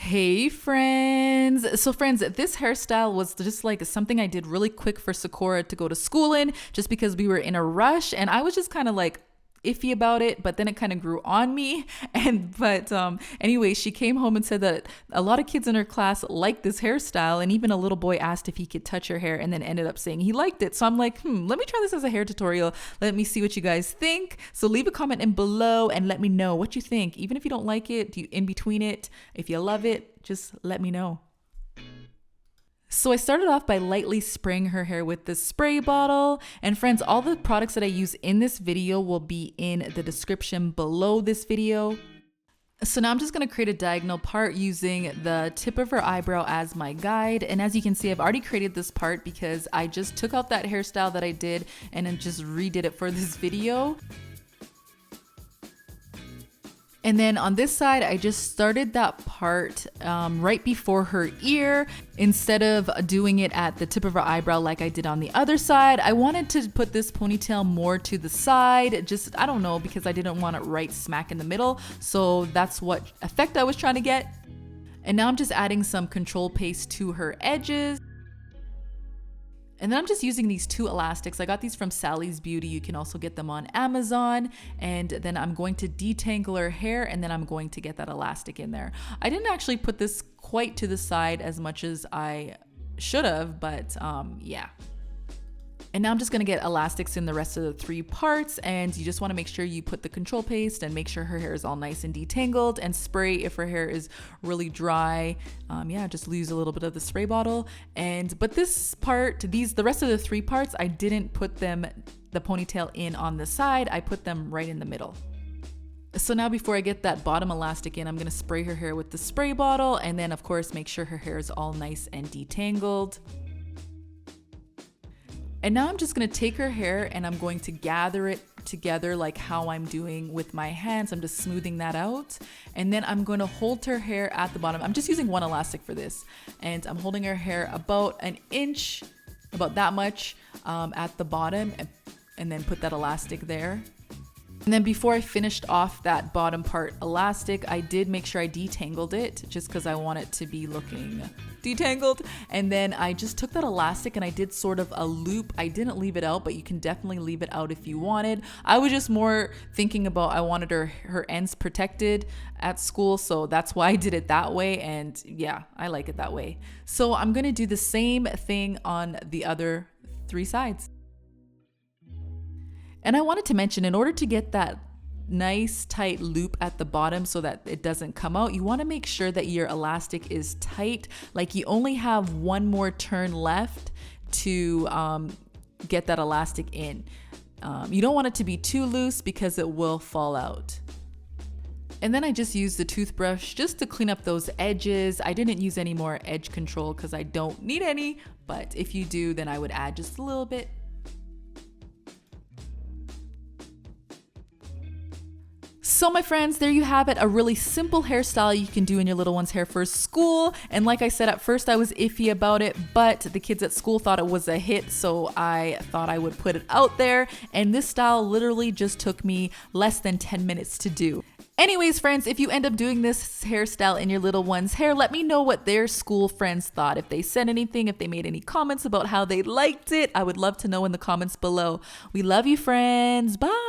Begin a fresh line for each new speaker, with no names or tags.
Hey friends. So friends, this hairstyle was just like something I did really quick for Sekora to go to school in, just because we were in a rush and I was just kind of like iffy about it, but then it kind of grew on me. Anyway, she came home and said that a lot of kids in her class liked this hairstyle, and even a little boy asked if he could touch her hair and then ended up saying he liked it. So I'm like, let me try this as a hair tutorial. Let me see what you guys think. So leave a comment in below and let me know what you think. Even if you don't like it, in between it, if you love it, just let me know. So I started off by lightly spraying her hair with this spray bottle. And friends, all the products that I use in this video will be in the description below this video. So now I'm just going to create a diagonal part using the tip of her eyebrow as my guide. And as you can see, I've already created this part because I just took out that hairstyle that I did and then just redid it for this video. And then on this side, I just started that part right before her ear. Instead of doing it at the tip of her eyebrow like I did on the other side, I wanted to put this ponytail more to the side. Just, I don't know, because I didn't want it right smack in the middle. So that's what effect I was trying to get. And now I'm just adding some control paste to her edges. And then I'm just using these two elastics. I got these from Sally's Beauty. You can also get them on Amazon. And then I'm going to detangle her hair, and then I'm going to get that elastic in there. I didn't actually put this quite to the side as much as I should have, but yeah. And now I'm just gonna get elastics in the rest of the three parts, and you just wanna make sure you put the control paste and make sure her hair is all nice and detangled, and spray if her hair is really dry. Yeah, just use a little bit of the spray bottle. But this part, the rest of the three parts, I didn't put the ponytail in on the side, I put them right in the middle. So now before I get that bottom elastic in, I'm gonna spray her hair with the spray bottle, and then of course make sure her hair is all nice and detangled. And now I'm just gonna take her hair and I'm going to gather it together like how I'm doing with my hands. I'm just smoothing that out. And then I'm gonna hold her hair at the bottom. I'm just using one elastic for this. And I'm holding her hair about an inch, about that much at the bottom, and then put that elastic there. And then before I finished off that bottom part elastic, I did make sure I detangled it just because I want it to be looking detangled. And then I just took that elastic and I did sort of a loop. I didn't leave it out, but you can definitely leave it out if you wanted. I was just more thinking about I wanted her ends protected at school, so that's why I did it that way. And yeah, I like it that way. So I'm gonna do the same thing on the other three sides. And I wanted to mention, in order to get that nice tight loop at the bottom so that it doesn't come out, you want to make sure that your elastic is tight. Like you only have one more turn left to get that elastic in. You don't want it to be too loose because it will fall out. And then I just used the toothbrush just to clean up those edges. I didn't use any more edge control because I don't need any, but if you do, then I would add just a little bit. So my friends, there you have it, a really simple hairstyle you can do in your little one's hair for school. And like I said, at first I was iffy about it, but the kids at school thought it was a hit, so I thought I would put it out there. And this style literally just took me less than 10 minutes to do. Anyways, friends, if you end up doing this hairstyle in your little one's hair, let me know what their school friends thought. If they said anything, if they made any comments about how they liked it, I would love to know in the comments below. We love you, friends. Bye.